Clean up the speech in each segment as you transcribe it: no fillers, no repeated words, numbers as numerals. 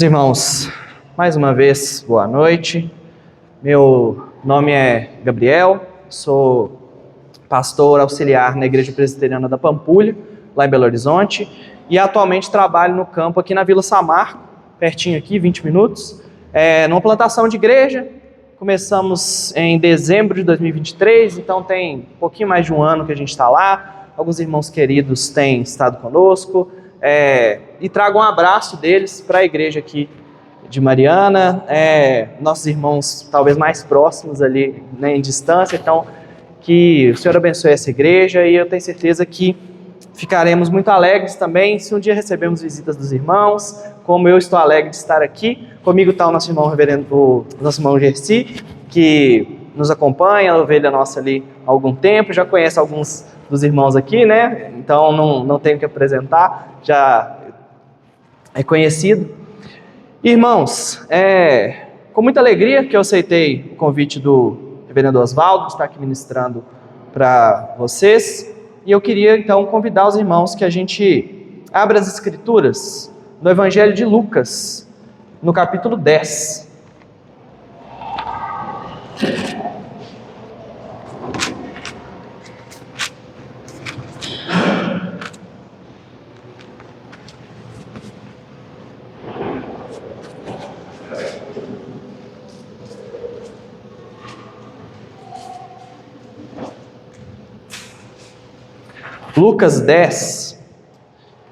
Irmãos, mais uma vez, boa noite. Meu nome é Gabriel, sou pastor auxiliar na Igreja Presbiteriana da Pampulha, lá em Belo Horizonte, e atualmente trabalho no campo aqui na Vila Samarco, pertinho aqui, 20 minutos, numa plantação de igreja. Começamos em dezembro de 2023, então tem um pouquinho mais de um ano que a gente está lá. Alguns irmãos queridos têm estado conosco, e trago um abraço deles para a igreja aqui de Mariana, nossos irmãos talvez mais próximos ali, né, em distância. Então, que o Senhor abençoe essa igreja, e eu tenho certeza que ficaremos muito alegres também se um dia recebermos visitas dos irmãos, como eu estou alegre de estar aqui. Comigo está o nosso irmão reverendo, o nosso irmão Gersi, que nos acompanha, a ovelha nossa ali há algum tempo, já conhece alguns dos irmãos aqui, né? Então não tenho que apresentar, já é conhecido. Irmãos, com muita alegria que eu aceitei o convite do reverendo Oswaldo, que está aqui ministrando para vocês, e eu queria então convidar os irmãos que a gente abra as escrituras no Evangelho de Lucas, no capítulo 10. Lucas 10,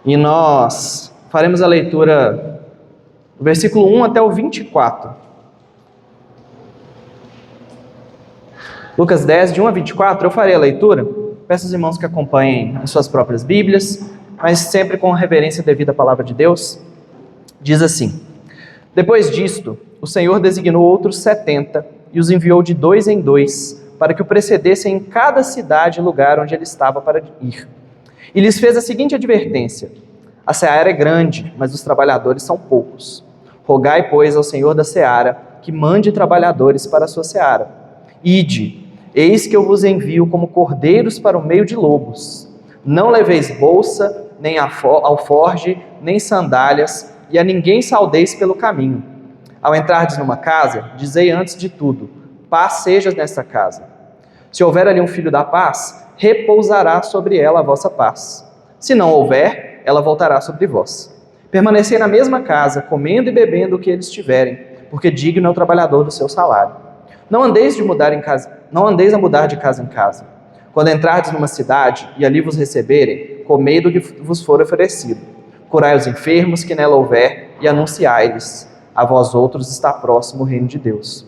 e nós faremos a leitura do versículo 1 até o 24. Lucas 10, de 1 a 24, eu farei a leitura. Peço aos irmãos que acompanhem em suas próprias Bíblias, mas sempre com reverência devida à palavra de Deus. Diz assim: Depois disto, o Senhor designou outros 70 e os enviou de 2 em 2, para que o precedessem em cada cidade e lugar onde ele estava para ir. E lhes fez a seguinte advertência: a seara é grande, mas os trabalhadores são poucos. Rogai, pois, ao Senhor da seara que mande trabalhadores para a sua seara. Ide, eis que eu vos envio como cordeiros para o meio de lobos. Não leveis bolsa, nem alforge, nem sandálias, e a ninguém saudeis pelo caminho. Ao entrardes numa casa, dizei antes de tudo: paz seja nesta casa. Se houver ali um filho da paz, repousará sobre ela a vossa paz. Se não houver, ela voltará sobre vós. Permanecei na mesma casa, comendo e bebendo o que eles tiverem, porque digno é o trabalhador do seu salário. Não andeis a mudar de casa em casa. Quando entrardes numa cidade e ali vos receberem, comei do que vos for oferecido. Curai os enfermos que nela houver e anunciai-lhes: a vós outros está próximo o reino de Deus.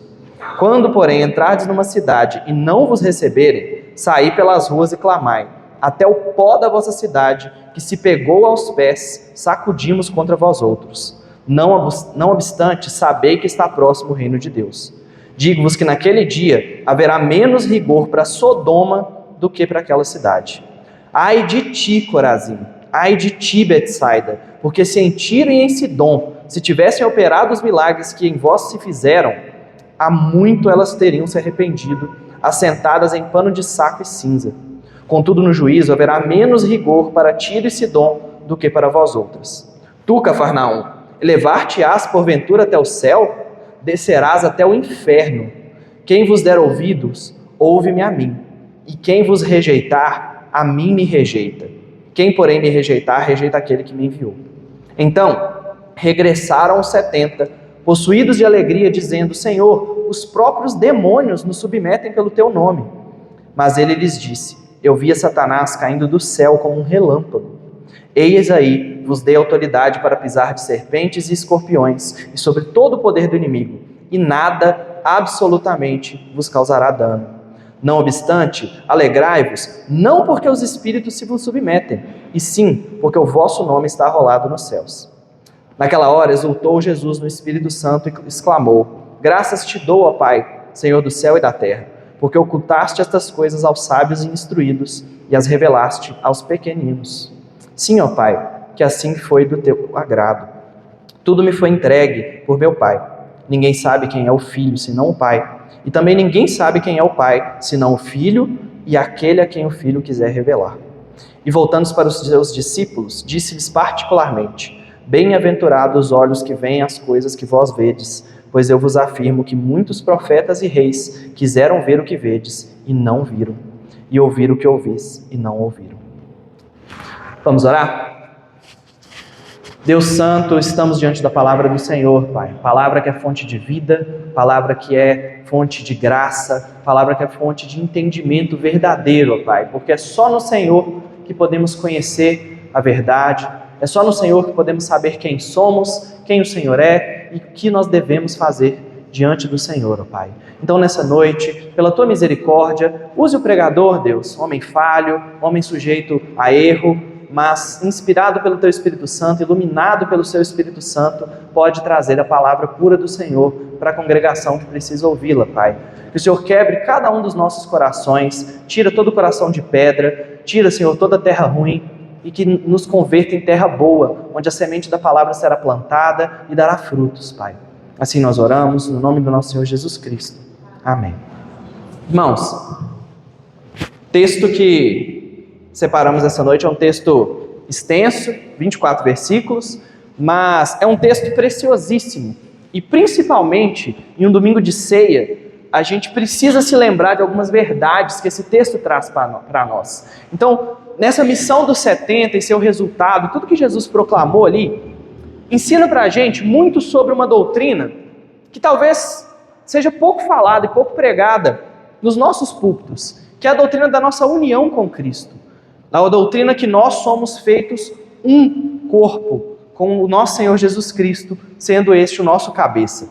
Quando, porém, entrardes numa cidade e não vos receberem, saí pelas ruas e clamai: até o pó da vossa cidade, que se pegou aos pés, sacudimos contra vós outros. Não obstante, sabei que está próximo o reino de Deus. Digo-vos que naquele dia haverá menos rigor para Sodoma do que para aquela cidade. Ai de ti, Corazim! Ai de ti, Betsaida! Porque se em Tiro e em Sidom se tivessem operado os milagres que em vós se fizeram, há muito elas teriam se arrependido, assentadas em pano de saco e cinza. Contudo, no juízo haverá menos rigor para Tiro e Sidom do que para vós outras. Tu, Cafarnaum, elevar-te-ás porventura até o céu? Descerás até o inferno. Quem vos der ouvidos, ouve-me a mim. E quem vos rejeitar, a mim me rejeita. Quem, porém, me rejeitar, rejeita aquele que me enviou. Então, regressaram os 70, possuídos de alegria, dizendo: Senhor, os próprios demônios nos submetem pelo teu nome. Mas ele lhes disse: eu via Satanás caindo do céu como um relâmpago. Eis aí, vos dei autoridade para pisar de serpentes e escorpiões, e sobre todo o poder do inimigo, e nada, absolutamente, vos causará dano. Não obstante, alegrai-vos, não porque os espíritos se vos submetem, e sim porque o vosso nome está arrolado nos céus. Naquela hora exultou Jesus no Espírito Santo e exclamou: graças te dou, ó Pai, Senhor do céu e da terra, porque ocultaste estas coisas aos sábios e instruídos e as revelaste aos pequeninos. Sim, ó Pai, que assim foi do teu agrado. Tudo me foi entregue por meu Pai. Ninguém sabe quem é o Filho, senão o Pai. E também ninguém sabe quem é o Pai, senão o Filho e aquele a quem o Filho quiser revelar. E voltando para os seus discípulos, disse-lhes particularmente: Bem-aventurados os olhos que veem as coisas que vós vedes, pois eu vos afirmo que muitos profetas e reis quiseram ver o que vedes e não viram, e ouvir o que ouvis e não ouviram. Vamos orar? Deus Santo, estamos diante da palavra do Senhor, Pai. Palavra que é fonte de vida, palavra que é fonte de graça, palavra que é fonte de entendimento verdadeiro, Pai. Porque é só no Senhor que podemos conhecer a verdade, é só no Senhor que podemos saber quem somos, quem o Senhor é e o que nós devemos fazer diante do Senhor, ó Pai. Então, nessa noite, pela Tua misericórdia, use o pregador, Deus, homem falho, homem sujeito a erro, mas inspirado pelo Teu Espírito Santo, iluminado pelo Seu Espírito Santo, pode trazer a palavra pura do Senhor para a congregação que precisa ouvi-la, Pai. Que o Senhor quebre cada um dos nossos corações, tira todo o coração de pedra, tira, Senhor, toda a terra ruim, e que nos converta em terra boa, onde a semente da palavra será plantada e dará frutos, Pai. Assim nós oramos, no nome do nosso Senhor Jesus Cristo. Amém. Irmãos, o texto que separamos essa noite é um texto extenso, 24 versículos, mas é um texto preciosíssimo. E principalmente, em um domingo de ceia, a gente precisa se lembrar de algumas verdades que esse texto traz para nós. Então, nessa missão dos 70 e seu resultado, tudo que Jesus proclamou ali, ensina para a gente muito sobre uma doutrina que talvez seja pouco falada e pouco pregada nos nossos púlpitos, que é a doutrina da nossa união com Cristo. A doutrina que nós somos feitos um corpo, com o nosso Senhor Jesus Cristo, sendo este o nosso cabeça.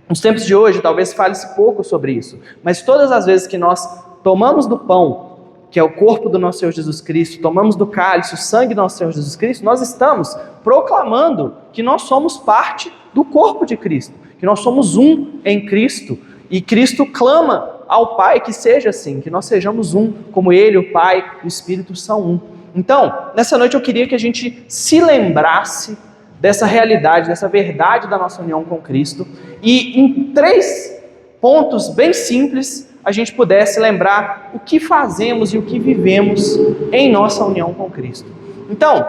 Nos tempos de hoje, talvez fale-se pouco sobre isso, mas todas as vezes que nós tomamos do pão, que é o corpo do nosso Senhor Jesus Cristo, tomamos do cálice, o sangue do nosso Senhor Jesus Cristo, nós estamos proclamando que nós somos parte do corpo de Cristo, que nós somos um em Cristo, e Cristo clama ao Pai que seja assim, que nós sejamos um, como Ele, o Pai e o Espírito são um. Então, nessa noite eu queria que a gente se lembrasse dessa realidade, dessa verdade da nossa união com Cristo, e em 3 pontos bem simples, a gente pudesse lembrar o que fazemos e o que vivemos em nossa união com Cristo. Então,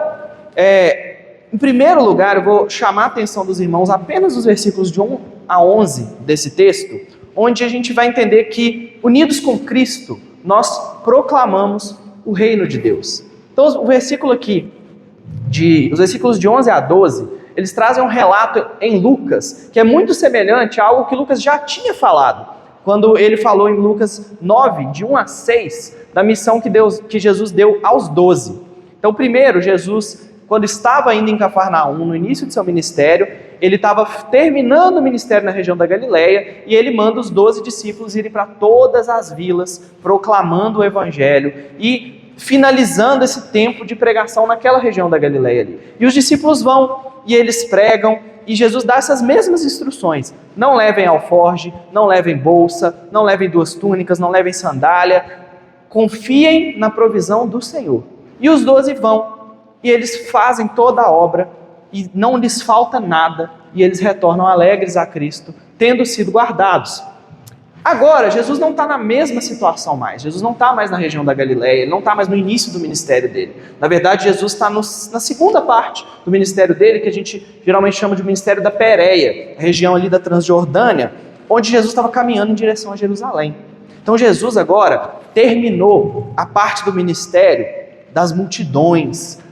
em primeiro lugar, eu vou chamar a atenção dos irmãos apenas os versículos de 1 a 11 desse texto, onde a gente vai entender que, unidos com Cristo, nós proclamamos o reino de Deus. Então, o versículo aqui, os versículos de 11 a 12, eles trazem um relato em Lucas, que é muito semelhante a algo que Lucas já tinha falado, quando ele falou em Lucas 9, de 1 a 6, da missão que Jesus deu aos 12. Então, primeiro, Jesus, quando estava ainda em Cafarnaum, no início de seu ministério, ele estava terminando o ministério na região da Galileia, e ele manda os 12 discípulos irem para todas as vilas, proclamando o evangelho, e finalizando esse tempo de pregação naquela região da Galileia ali. E os discípulos vão, e eles pregam, e Jesus dá essas mesmas instruções: não levem alforge, não levem bolsa, não levem 2 túnicas, não levem sandália, confiem na provisão do Senhor. E os 12 vão, e eles fazem toda a obra, e não lhes falta nada, e eles retornam alegres a Cristo, tendo sido guardados. Agora, Jesus não está na mesma situação mais. Jesus não está mais na região da Galileia, ele não está mais no início do ministério dele. Na verdade, Jesus está na segunda parte do ministério dele, que a gente geralmente chama de ministério da Pérea, a região ali da Transjordânia, onde Jesus estava caminhando em direção a Jerusalém. Então Jesus agora terminou a parte do ministério das multidões,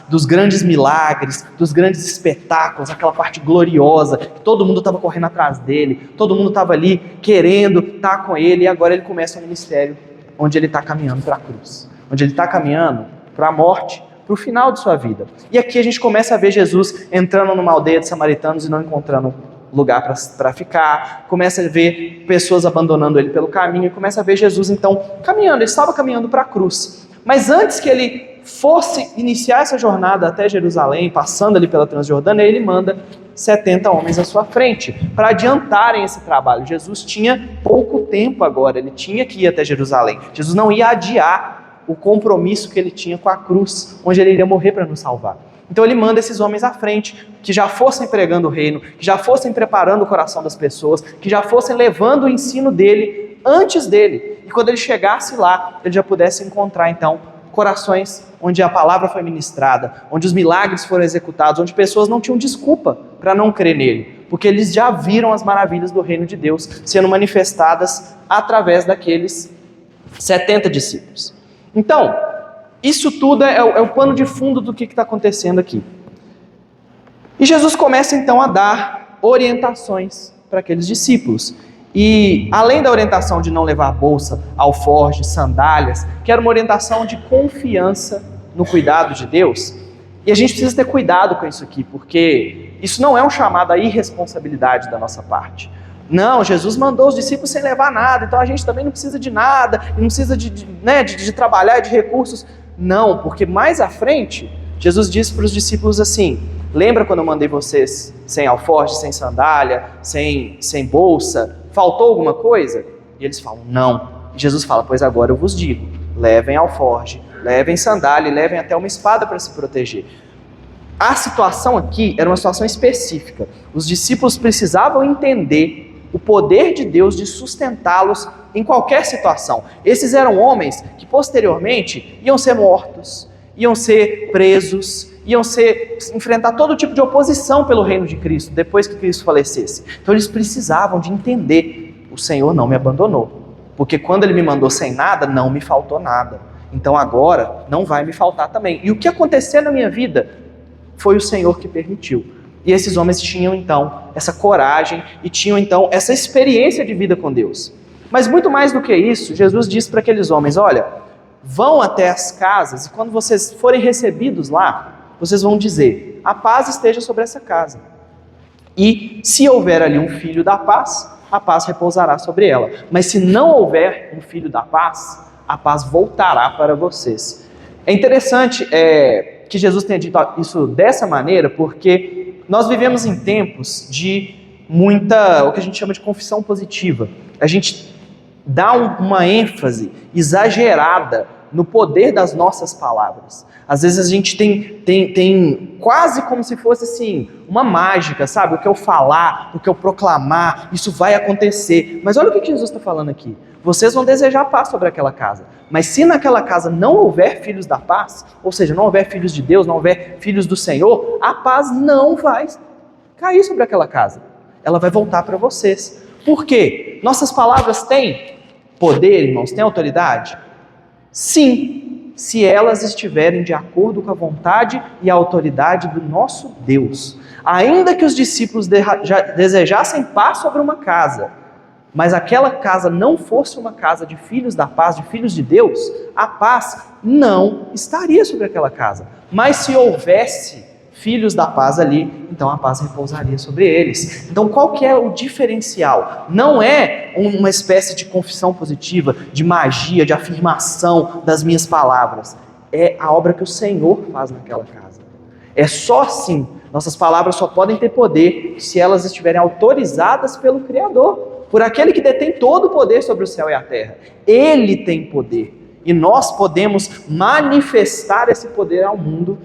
dos grandes milagres, dos grandes espetáculos, aquela parte gloriosa, que todo mundo estava correndo atrás dele, todo mundo estava ali querendo estar com ele, e agora ele começa um ministério onde ele está caminhando para a cruz, onde ele está caminhando para a morte, para o final de sua vida. E aqui a gente começa a ver Jesus entrando numa aldeia de samaritanos e não encontrando lugar para ficar, começa a ver pessoas abandonando ele pelo caminho, e começa a ver Jesus então caminhando, ele estava caminhando para a cruz. Mas antes que ele fosse iniciar essa jornada até Jerusalém, passando ali pela Transjordânia, ele manda 70 homens à sua frente, para adiantarem esse trabalho. Jesus tinha pouco tempo agora, ele tinha que ir até Jerusalém. Jesus não ia adiar o compromisso que ele tinha com a cruz, onde ele iria morrer para nos salvar. Então ele manda esses homens à frente, que já fossem pregando o reino, que já fossem preparando o coração das pessoas, que já fossem levando o ensino dele antes dele. E quando ele chegasse lá, ele já pudesse encontrar então corações onde a palavra foi ministrada, onde os milagres foram executados, onde pessoas não tinham desculpa para não crer nele, porque eles já viram as maravilhas do reino de Deus sendo manifestadas através daqueles 70 discípulos. Então, isso tudo é o pano de fundo do que está acontecendo aqui. E Jesus começa então a dar orientações para aqueles discípulos. E além da orientação de não levar bolsa, alforje, sandálias, que era uma orientação de confiança no cuidado de Deus. E a gente precisa ter cuidado com isso aqui, porque isso não é um chamado à irresponsabilidade da nossa parte. Não, Jesus mandou os discípulos sem levar nada, então a gente também não precisa de nada, não precisa de trabalhar e de recursos. Não, porque mais à frente, Jesus disse para os discípulos assim: lembra quando eu mandei vocês sem alforje, sem sandália, sem bolsa? Faltou alguma coisa? E eles falam, não. E Jesus fala, pois agora eu vos digo, levem alforje, levem sandália e levem até uma espada para se proteger. A situação aqui era uma situação específica. Os discípulos precisavam entender o poder de Deus de sustentá-los em qualquer situação. Esses eram homens que posteriormente iam ser mortos, iam ser presos, iam enfrentar todo tipo de oposição pelo reino de Cristo, depois que Cristo falecesse. Então eles precisavam de entender, o Senhor não me abandonou, porque quando Ele me mandou sem nada, não me faltou nada. Então agora não vai me faltar também. E o que aconteceu na minha vida foi o Senhor que permitiu. E esses homens tinham então essa coragem e tinham então essa experiência de vida com Deus. Mas muito mais do que isso, Jesus disse para aqueles homens, olha, vão até as casas e quando vocês forem recebidos lá, vocês vão dizer, a paz esteja sobre essa casa. E se houver ali um filho da paz, a paz repousará sobre ela. Mas se não houver um filho da paz, a paz voltará para vocês. É interessante que Jesus tenha dito isso dessa maneira, porque nós vivemos em tempos de o que a gente chama de confissão positiva. A gente dá uma ênfase exagerada no poder das nossas palavras. Às vezes a gente tem quase como se fosse assim, uma mágica, sabe? O que eu falar, o que eu proclamar, isso vai acontecer. Mas olha o que Jesus está falando aqui. Vocês vão desejar paz sobre aquela casa. Mas se naquela casa não houver filhos da paz, ou seja, não houver filhos de Deus, não houver filhos do Senhor, a paz não vai cair sobre aquela casa. Ela vai voltar para vocês. Por quê? Nossas palavras têm poder, irmãos? Têm autoridade? Sim, se elas estiverem de acordo com a vontade e a autoridade do nosso Deus. Ainda que os discípulos desejassem paz sobre uma casa, mas aquela casa não fosse uma casa de filhos da paz, de filhos de Deus, a paz não estaria sobre aquela casa. Mas se houvesse filhos da paz ali, então a paz repousaria sobre eles. Então qual que é o diferencial? Não é uma espécie de confissão positiva, de magia, de afirmação das minhas palavras. É a obra que o Senhor faz naquela casa. É só assim. Nossas palavras só podem ter poder se elas estiverem autorizadas pelo Criador, por aquele que detém todo o poder sobre o céu e a terra. Ele tem poder. E nós podemos manifestar esse poder ao mundo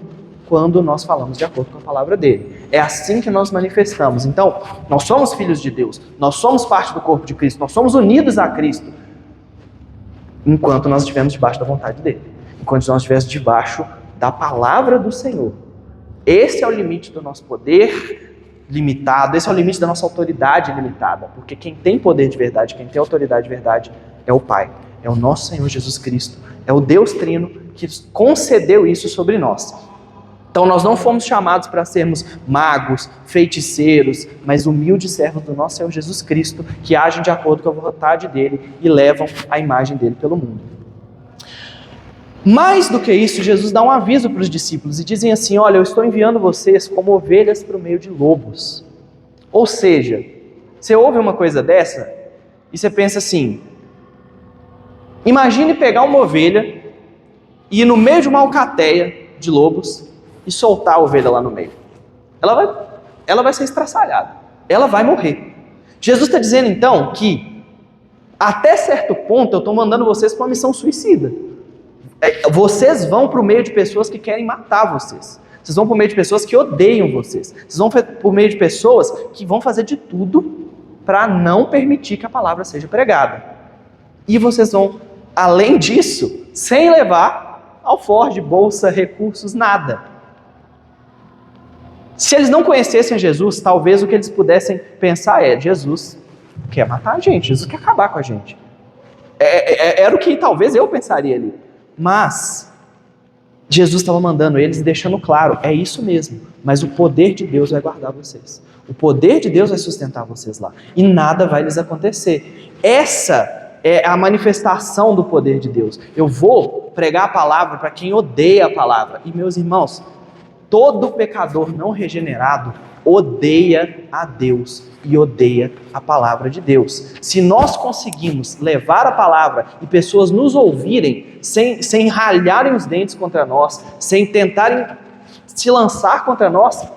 quando nós falamos de acordo com a palavra dele. É assim que nós manifestamos. Então, nós somos filhos de Deus, nós somos parte do corpo de Cristo, nós somos unidos a Cristo, enquanto nós estivermos debaixo da vontade dele, enquanto nós estivermos debaixo da palavra do Senhor. Esse é o limite do nosso poder limitado, esse é o limite da nossa autoridade limitada, porque quem tem poder de verdade, quem tem autoridade de verdade é o Pai, é o nosso Senhor Jesus Cristo, é o Deus Trino que concedeu isso sobre nós. Então nós não fomos chamados para sermos magos, feiticeiros, mas humildes servos do nosso Senhor Jesus Cristo, que agem de acordo com a vontade dele e levam a imagem dele pelo mundo. Mais do que isso, Jesus dá um aviso para os discípulos e dizem assim, olha, eu estou enviando vocês como ovelhas para o meio de lobos. Ou seja, você ouve uma coisa dessa e você pensa assim, imagine pegar uma ovelha e ir no meio de uma alcateia de lobos e soltar a ovelha lá no meio. Ela vai ser estraçalhada. Ela vai morrer. Jesus está dizendo então que até certo ponto eu estou mandando vocês para uma missão suicida. Vocês vão para o meio de pessoas que querem matar vocês. Vocês vão para o meio de pessoas que odeiam vocês. Vocês vão para o meio de pessoas que vão fazer de tudo para não permitir que a palavra seja pregada. E vocês vão, além disso, sem levar alforje, bolsa, recursos, nada. Se eles não conhecessem Jesus, talvez o que eles pudessem pensar é: Jesus quer matar a gente, Jesus quer acabar com a gente. Era o que talvez eu pensaria ali. Mas Jesus estava mandando eles e deixando claro: é isso mesmo, mas o poder de Deus vai guardar vocês. O poder de Deus vai sustentar vocês lá. E nada vai lhes acontecer. Essa é a manifestação do poder de Deus. Eu vou pregar a palavra para quem odeia a palavra. E meus irmãos, todo pecador não regenerado odeia a Deus e odeia a palavra de Deus. Se nós conseguimos levar a palavra e pessoas nos ouvirem sem ralharem os dentes contra nós, sem tentarem se lançar contra nós,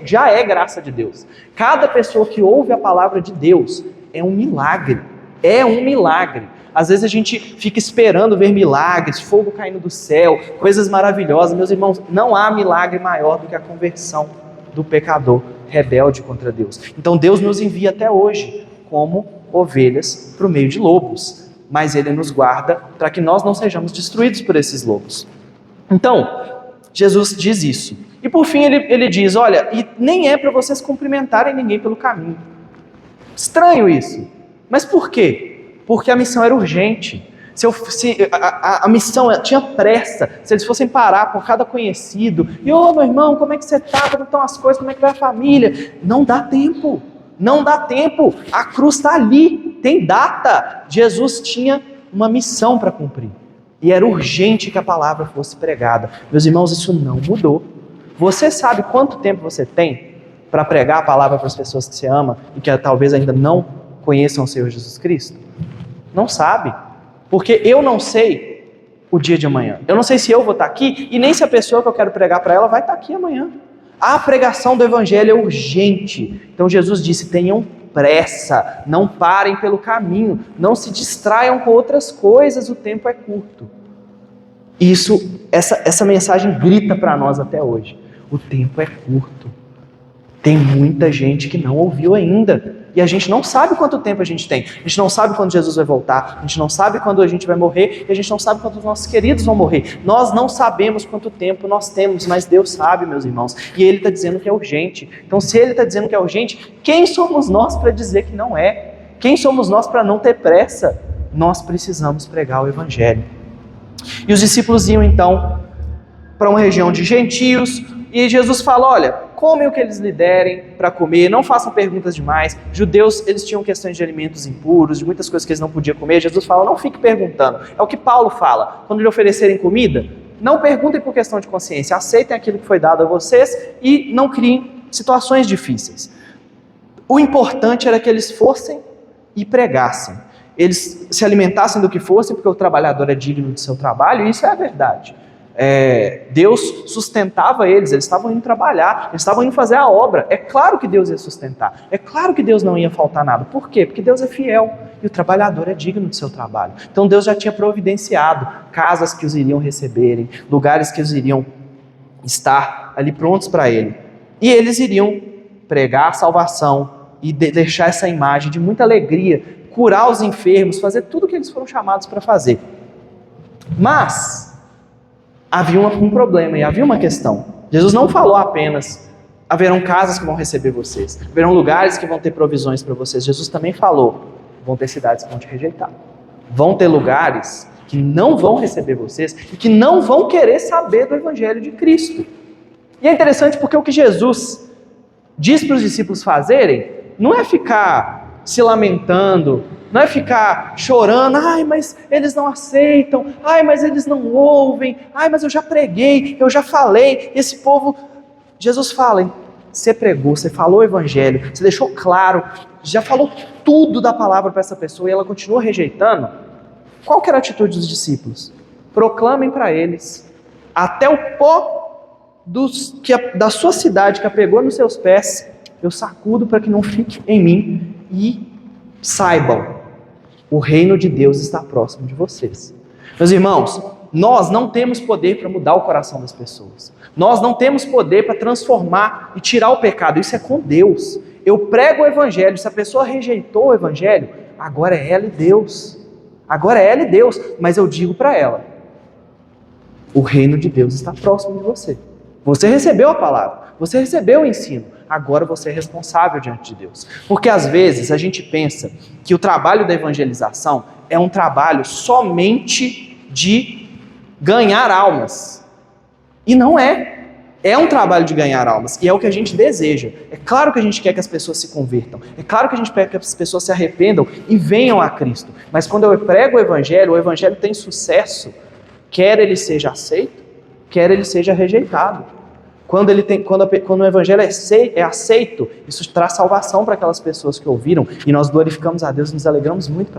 já é graça de Deus. Cada pessoa que ouve a palavra de Deus é um milagre. É um milagre. Às vezes a gente fica esperando ver milagres, fogo caindo do céu, coisas maravilhosas. Meus irmãos, não há milagre maior do que a conversão do pecador rebelde contra Deus. Então Deus nos envia até hoje como ovelhas para o meio de lobos, mas Ele nos guarda para que nós não sejamos destruídos por esses lobos. Então, Jesus diz isso. E por fim ele diz: olha, e nem é para vocês cumprimentarem ninguém pelo caminho. Estranho isso. Mas por quê? Porque a missão era urgente. A missão tinha pressa. Se eles fossem parar por cada conhecido, e meu irmão, como é que você está? Como estão as coisas? Como é que vai a família? Não dá tempo. Não dá tempo. A cruz está ali. Tem data. Jesus tinha uma missão para cumprir. E era urgente que a palavra fosse pregada. Meus irmãos, isso não mudou. Você sabe quanto tempo você tem para pregar a palavra para as pessoas que você ama e que talvez ainda não conheçam o Senhor Jesus Cristo? Não sabe. Porque eu não sei o dia de amanhã. Eu não sei se eu vou estar aqui e nem se a pessoa que eu quero pregar para ela vai estar aqui amanhã. A pregação do Evangelho é urgente. Então Jesus disse: tenham pressa, não parem pelo caminho, não se distraiam com outras coisas, o tempo é curto. Essa mensagem grita para nós até hoje. O tempo é curto. Tem muita gente que não ouviu ainda. E a gente não sabe quanto tempo a gente tem. A gente não sabe quando Jesus vai voltar. A gente não sabe quando a gente vai morrer. E a gente não sabe quando os nossos queridos vão morrer. Nós não sabemos quanto tempo nós temos, mas Deus sabe, meus irmãos. E Ele está dizendo que é urgente. Então, se Ele está dizendo que é urgente, quem somos nós para dizer que não é? Quem somos nós para não ter pressa? Nós precisamos pregar o Evangelho. E os discípulos iam então para uma região de gentios. E Jesus fala: olha, comem o que eles lhe derem para comer, não façam perguntas demais. Judeus, eles tinham questões de alimentos impuros, de muitas coisas que eles não podiam comer. Jesus fala: não fique perguntando. É o que Paulo fala, quando lhe oferecerem comida, não perguntem por questão de consciência, aceitem aquilo que foi dado a vocês e não criem situações difíceis. O importante era que eles fossem e pregassem. Eles se alimentassem do que fossem, porque o trabalhador é digno do seu trabalho, e isso é a verdade. Deus sustentava eles estavam indo trabalhar, eles estavam indo fazer a obra. É claro que Deus ia sustentar, é claro que Deus não ia faltar nada. Por quê? Porque Deus é fiel e o trabalhador é digno do seu trabalho. Então Deus já tinha providenciado casas que os iriam receberem, lugares que os iriam estar ali prontos para Ele. E eles iriam pregar a salvação e deixar essa imagem de muita alegria, curar os enfermos, fazer tudo o que eles foram chamados para fazer. Mas havia um problema e havia uma questão. Jesus não falou apenas: haverão casas que vão receber vocês, haverão lugares que vão ter provisões para vocês. Jesus também falou: vão ter cidades que vão te rejeitar, vão ter lugares que não vão receber vocês e que não vão querer saber do Evangelho de Cristo. E é interessante porque o que Jesus diz para os discípulos fazerem não é ficar se lamentando, não é ficar chorando: ai, mas eles não aceitam, ai, mas eles não ouvem, ai, mas eu já preguei, eu já falei, esse povo... Jesus fala: você pregou, você falou o Evangelho, você deixou claro, já falou tudo da palavra para essa pessoa e ela continua rejeitando. Qual que era a atitude dos discípulos? Proclamem para eles: até o pó da sua cidade que a pegou nos seus pés, eu sacudo para que não fique em mim, e saibam, o reino de Deus está próximo de vocês. Meus irmãos, nós não temos poder para mudar o coração das pessoas. Nós não temos poder para transformar e tirar o pecado. Isso é com Deus. Eu prego o Evangelho. Se a pessoa rejeitou o Evangelho, agora é ela e Deus. Agora é ela e Deus. Mas eu digo para ela: O reino de Deus está próximo de você. Você recebeu a palavra, você recebeu o ensino, agora você é responsável diante de Deus. Porque às vezes a gente pensa que o trabalho da evangelização é um trabalho somente de ganhar almas. E não é. É um trabalho de ganhar almas, e é o que a gente deseja. É claro que a gente quer que as pessoas se convertam, é claro que a gente quer que as pessoas se arrependam e venham a Cristo. Mas quando eu prego o Evangelho tem sucesso, quer ele seja aceito, quer ele seja rejeitado. Quando o Evangelho é aceito, isso traz salvação para aquelas pessoas que ouviram, e nós glorificamos a Deus e nos alegramos muito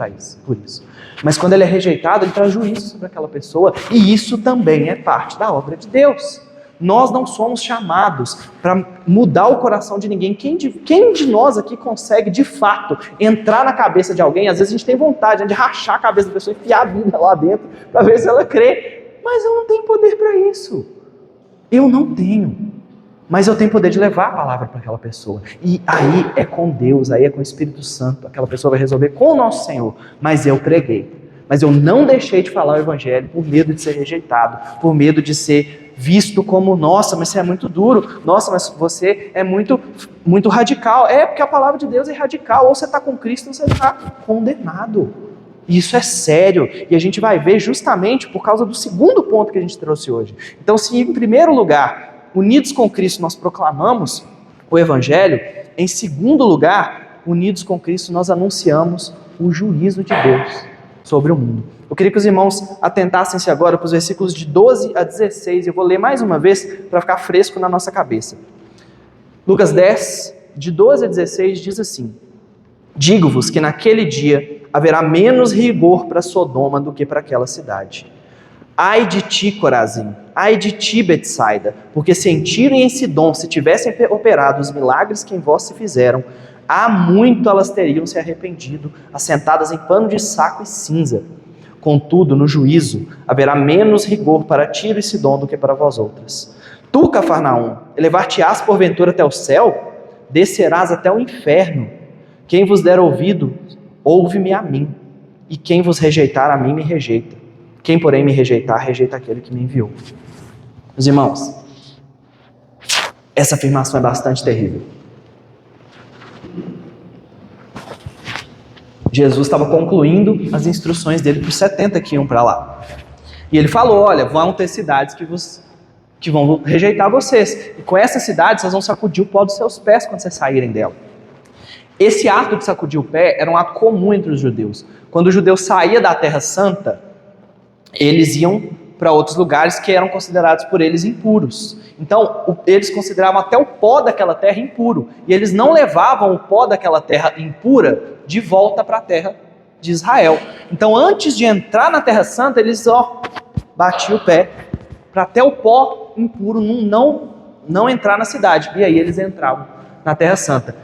por isso. Mas quando ele é rejeitado, ele traz juízo sobre aquela pessoa, e isso também é parte da obra de Deus. Nós não somos chamados para mudar o coração de ninguém. Quem de nós aqui consegue, de fato, entrar na cabeça de alguém? Às vezes a gente tem vontade de rachar a cabeça da pessoa, enfiar a Bíblia lá dentro, para ver se ela crê. Mas eu não tenho poder para isso. Eu não tenho. Mas eu tenho poder de levar a palavra para aquela pessoa. E aí é com Deus, aí é com o Espírito Santo. Aquela pessoa vai resolver com o nosso Senhor. Mas eu preguei. Mas eu não deixei de falar o Evangelho por medo de ser rejeitado, por medo de ser visto como, nossa, mas você é muito duro, nossa, mas você é muito radical. É, porque a palavra de Deus é radical, ou você está com Cristo ou você está condenado. Isso é sério, e a gente vai ver justamente por causa do segundo ponto que a gente trouxe hoje. Então, se em primeiro lugar, unidos com Cristo, nós proclamamos o Evangelho, em segundo lugar, unidos com Cristo, nós anunciamos o juízo de Deus sobre o mundo. Eu queria que os irmãos atentassem-se agora para os versículos de 12 a 16. Eu vou ler mais uma vez para ficar fresco na nossa cabeça. Lucas 10, de 12 a 16, diz assim: Digo-vos que naquele dia haverá menos rigor para Sodoma do que para aquela cidade. Ai de ti, Corazim, ai de ti, Betsaida, porque se em Tiro e em Sidom se tivessem operado os milagres que em vós se fizeram, há muito elas teriam se arrependido, assentadas em pano de saco e cinza. Contudo, no juízo, haverá menos rigor para Tiro e Sidom do que para vós outras. Tu, Cafarnaum, elevar-te-ás porventura até o céu? Descerás até o inferno. Quem vos der ouvido, ouve-me a mim. E quem vos rejeitar a mim, me rejeita. Quem, porém, me rejeitar, rejeita aquele que me enviou. Meus irmãos, essa afirmação é bastante terrível. Jesus estava concluindo as instruções dele para os 70 que iam para lá. E ele falou, olha, vão ter cidades que vão rejeitar vocês. E com essas cidades, vocês vão sacudir o pó dos seus pés quando vocês saírem dela. Esse ato de sacudir o pé era um ato comum entre os judeus. Quando o judeu saía da Terra Santa, eles iam para outros lugares que eram considerados por eles impuros. Então, eles consideravam até o pó daquela terra impuro. E eles não levavam o pó daquela terra impura de volta para a terra de Israel. Então, antes de entrar na Terra Santa, eles batiam o pé para até o pó impuro não entrar na cidade. E aí eles entravam na Terra Santa.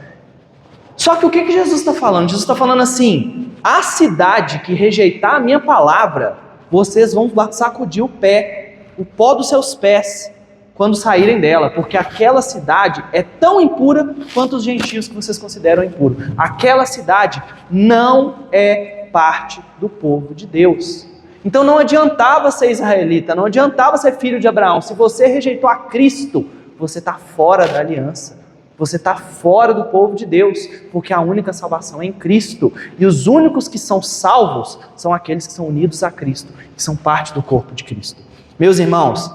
Só que o que Jesus está falando? Jesus está falando assim, a cidade que rejeitar a minha palavra, vocês vão sacudir o pé, o pó dos seus pés, quando saírem dela, porque aquela cidade é tão impura quanto os gentios que vocês consideram impuros. Aquela cidade não é parte do povo de Deus. Então não adiantava ser israelita, não adiantava ser filho de Abraão. Se você rejeitou a Cristo, você está fora da aliança. Você está fora do povo de Deus, porque a única salvação é em Cristo. E os únicos que são salvos são aqueles que são unidos a Cristo, que são parte do corpo de Cristo. Meus irmãos,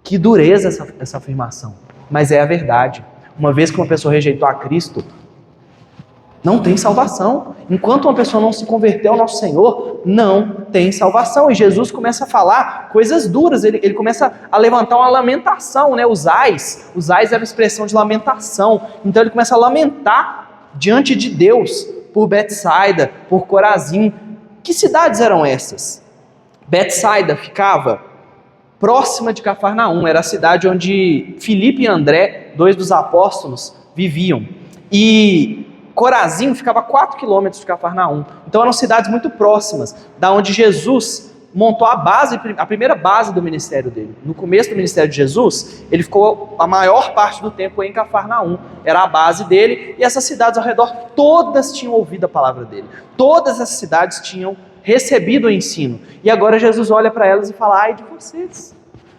que dureza essa afirmação, mas é a verdade. Uma vez que uma pessoa rejeitou a Cristo, não tem salvação. Enquanto uma pessoa não se converteu ao nosso Senhor, não tem salvação. E Jesus começa a falar coisas duras, ele começa a levantar uma lamentação, né? Os ais era uma expressão de lamentação. Então ele começa a lamentar diante de Deus por Betsaida, por Corazim. Que cidades eram essas? Betsaida ficava próxima de Cafarnaum, era a cidade onde Filipe e André, 2 dos apóstolos, viviam. E Corazim ficava a 4 quilômetros de Cafarnaum. Então eram cidades muito próximas, da onde Jesus montou a primeira base do ministério dele. No começo do ministério de Jesus, ele ficou a maior parte do tempo em Cafarnaum. Era a base dele, e essas cidades ao redor, todas tinham ouvido a palavra dele. Todas essas cidades tinham recebido o ensino. E agora Jesus olha para elas e fala, ai de vocês.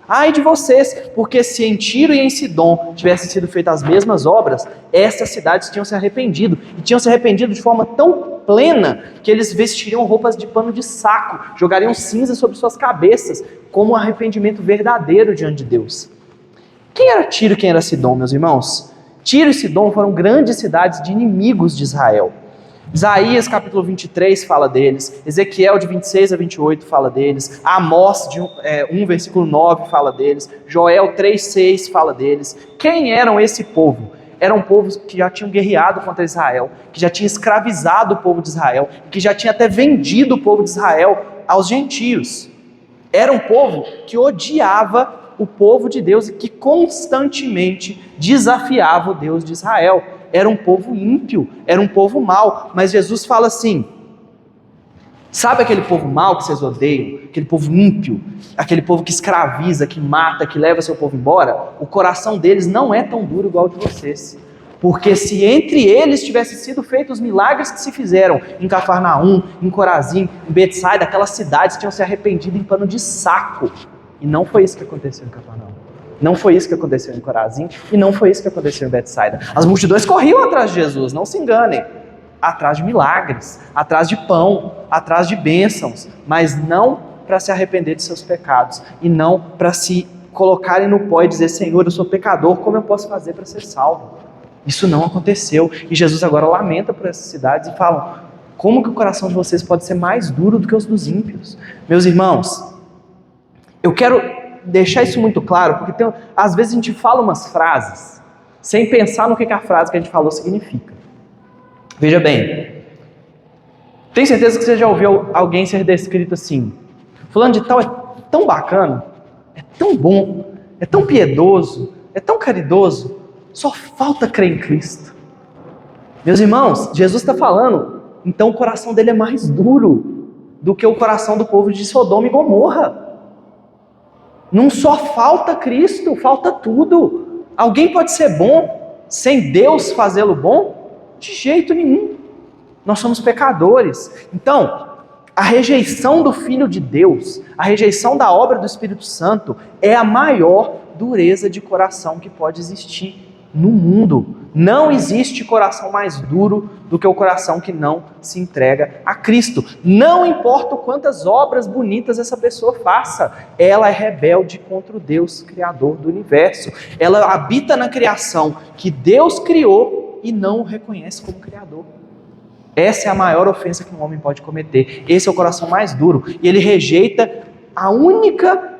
Ai de vocês, porque se em Tiro e em Sidom tivessem sido feitas as mesmas obras, essas cidades tinham se arrependido, e tinham se arrependido de forma tão plena, que eles vestiriam roupas de pano de saco, jogariam cinza sobre suas cabeças, como um arrependimento verdadeiro diante de Deus. Quem era Tiro e quem era Sidom, meus irmãos? Tiro e Sidom foram grandes cidades de inimigos de Israel. Isaías capítulo 23 fala deles, Ezequiel de 26 a 28 fala deles, Amós de 1 versículo 9 fala deles, Joel 3,6 fala deles. Quem eram esse povo? Eram povos que já tinham guerreado contra Israel, que já tinham escravizado o povo de Israel, que já tinham até vendido o povo de Israel aos gentios. Era um povo que odiava o povo de Deus e que constantemente desafiava o Deus de Israel. Era um povo ímpio, era um povo mau, mas Jesus fala assim, sabe aquele povo mau que vocês odeiam, aquele povo ímpio, aquele povo que escraviza, que mata, que leva seu povo embora? O coração deles não é tão duro igual o de vocês, porque se entre eles tivessem sido feitos os milagres que se fizeram em Cafarnaum, em Corazim, em Betsaida, aquelas cidades tinham se arrependido em pano de saco, e não foi isso que aconteceu em Cafarnaum. Não foi isso que aconteceu em Corazim e não foi isso que aconteceu em Betsaida. As multidões corriam atrás de Jesus, não se enganem. Atrás de milagres, atrás de pão, atrás de bênçãos, mas não para se arrepender de seus pecados e não para se colocarem no pó e dizer, Senhor, eu sou pecador, como eu posso fazer para ser salvo? Isso não aconteceu. E Jesus agora lamenta por essas cidades e fala, como que o coração de vocês pode ser mais duro do que os dos ímpios? Meus irmãos, eu quero deixar isso muito claro, porque às vezes a gente fala umas frases sem pensar no que a frase que a gente falou significa. Veja bem, tenho certeza que você já ouviu alguém ser descrito assim, fulano de tal é tão bacana, é tão bom, é tão piedoso, é tão caridoso, só falta crer em Cristo. Meus irmãos, Jesus está falando, então o coração dele é mais duro do que o coração do povo de Sodoma e Gomorra. Não só falta Cristo, falta tudo. Alguém pode ser bom sem Deus fazê-lo bom? De jeito nenhum. Nós somos pecadores. Então, a rejeição do Filho de Deus, a rejeição da obra do Espírito Santo é a maior dureza de coração que pode existir no mundo. Não existe coração mais duro do que o coração que não se entrega a Cristo. Não importa quantas obras bonitas essa pessoa faça, ela é rebelde contra o Deus Criador do universo. Ela habita na criação que Deus criou e não o reconhece como Criador. Essa é a maior ofensa que um homem pode cometer. Esse é o coração mais duro. E ele rejeita a única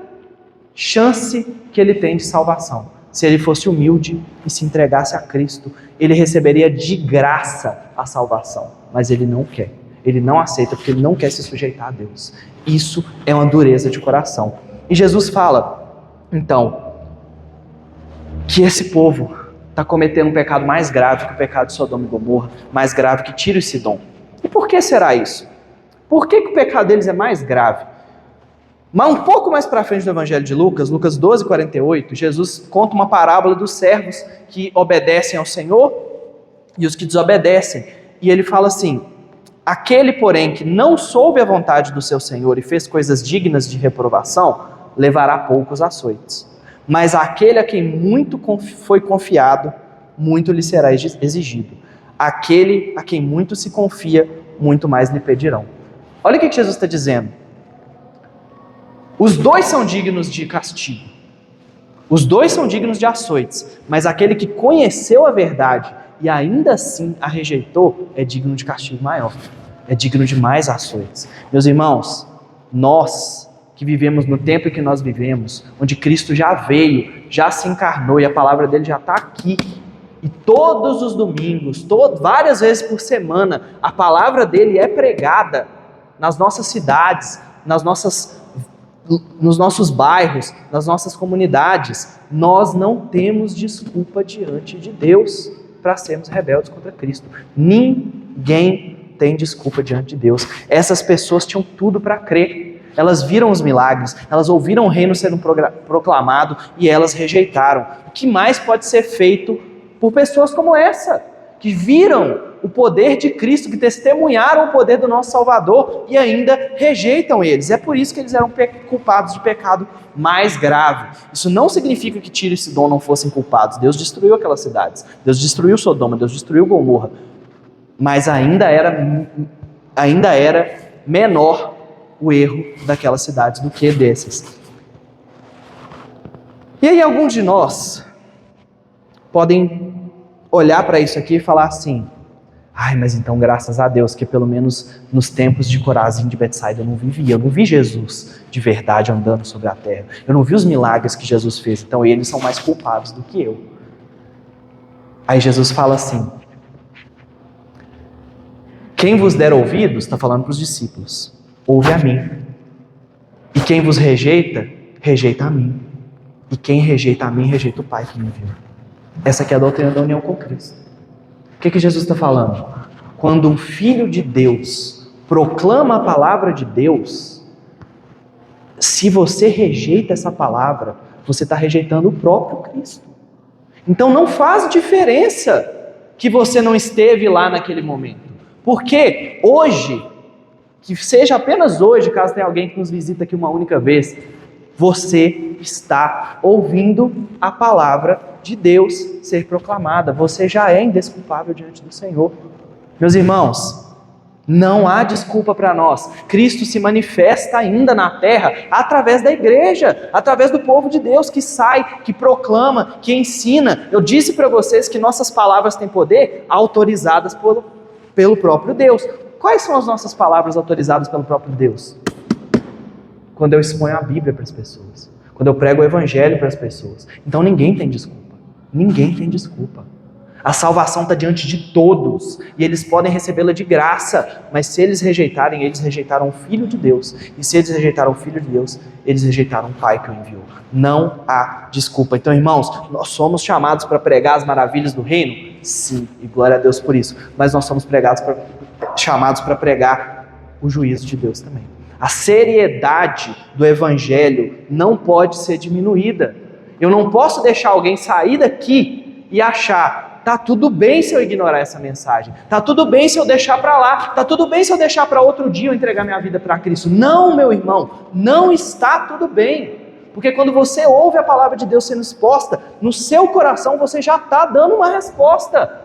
chance que ele tem de salvação. Se ele fosse humilde e se entregasse a Cristo, ele receberia de graça a salvação. Mas ele não quer. Ele não aceita porque ele não quer se sujeitar a Deus. Isso é uma dureza de coração. E Jesus fala, então, que esse povo está cometendo um pecado mais grave que o pecado de Sodoma e Gomorra, mais grave que Tiro e Sidom. E por que será isso? Por que o pecado deles é mais grave? Mas um pouco mais para frente do Evangelho de Lucas, Lucas 12:48, Jesus conta uma parábola dos servos que obedecem ao Senhor e os que desobedecem. E ele fala assim, aquele, porém, que não soube a vontade do seu Senhor e fez coisas dignas de reprovação, levará poucos açoites. Mas aquele a quem muito foi confiado, muito lhe será exigido. Aquele a quem muito se confia, muito mais lhe pedirão. Olha o que Jesus está dizendo. Os dois são dignos de castigo. Os dois são dignos de açoites. Mas aquele que conheceu a verdade e ainda assim a rejeitou, é digno de castigo maior. É digno de mais açoites. Meus irmãos, nós que vivemos no tempo em que nós vivemos, onde Cristo já veio, já se encarnou e a palavra dele já está aqui. E todos os domingos, várias vezes por semana, a palavra dele é pregada nas nossas cidades, nos nossos bairros, nas nossas comunidades. Nós não temos desculpa diante de Deus para sermos rebeldes contra Cristo. Ninguém tem desculpa diante de Deus. Essas pessoas tinham tudo para crer. Elas viram os milagres, elas ouviram o reino sendo proclamado e elas rejeitaram. O que mais pode ser feito por pessoas como essa, que viram o poder de Cristo, que testemunharam o poder do nosso Salvador e ainda rejeitam eles. É por isso que eles eram culpados de pecado mais grave. Isso não significa que Tiro e Sidom não fossem culpados. Deus destruiu aquelas cidades. Deus destruiu Sodoma, Deus destruiu Gomorra. Mas ainda era menor o erro daquelas cidades do que desses. E aí alguns de nós podem olhar para isso aqui e falar assim: ai, mas então graças a Deus que pelo menos nos tempos de Corazim de Betsaida eu não vi Jesus de verdade andando sobre a terra, eu não vi os milagres que Jesus fez, então eles são mais culpados do que eu. Aí Jesus fala assim: quem vos der ouvidos, está falando para os discípulos, ouve a mim, e quem vos rejeita, rejeita a mim, e quem rejeita a mim, rejeita o Pai que me enviou. Essa aqui é a doutrina da união com Cristo. O que Jesus está falando? Quando um filho de Deus proclama a palavra de Deus, se você rejeita essa palavra, você está rejeitando o próprio Cristo. Então não faz diferença que você não esteve lá naquele momento. Porque hoje, que seja apenas hoje, caso tenha alguém que nos visita aqui uma única vez, você está ouvindo a palavra de Deus ser proclamada. Você já é indesculpável diante do Senhor. Meus irmãos, não há desculpa para nós. Cristo se manifesta ainda na terra através da igreja, através do povo de Deus que sai, que proclama, que ensina. Eu disse para vocês que nossas palavras têm poder autorizadas pelo próprio Deus. Quais são as nossas palavras autorizadas pelo próprio Deus? Quando eu exponho a Bíblia para as pessoas, quando eu prego o Evangelho para as pessoas. Então ninguém tem desculpa. Ninguém tem desculpa. A salvação está diante de todos e eles podem recebê-la de graça, mas se eles rejeitarem, eles rejeitaram o Filho de Deus, e se eles rejeitaram o Filho de Deus, eles rejeitaram o Pai que o enviou. Não há desculpa. Então, irmãos, nós somos chamados para pregar as maravilhas do reino? Sim, e glória a Deus por isso, mas nós somos chamados para pregar o juízo de Deus também. A seriedade do Evangelho não pode ser diminuída. Eu não posso deixar alguém sair daqui e achar: tá tudo bem se eu ignorar essa mensagem, tá tudo bem se eu deixar para lá, tá tudo bem se eu deixar para outro dia eu entregar minha vida para Cristo. Não, meu irmão, não está tudo bem. Porque quando você ouve a palavra de Deus sendo exposta, no seu coração você já está dando uma resposta.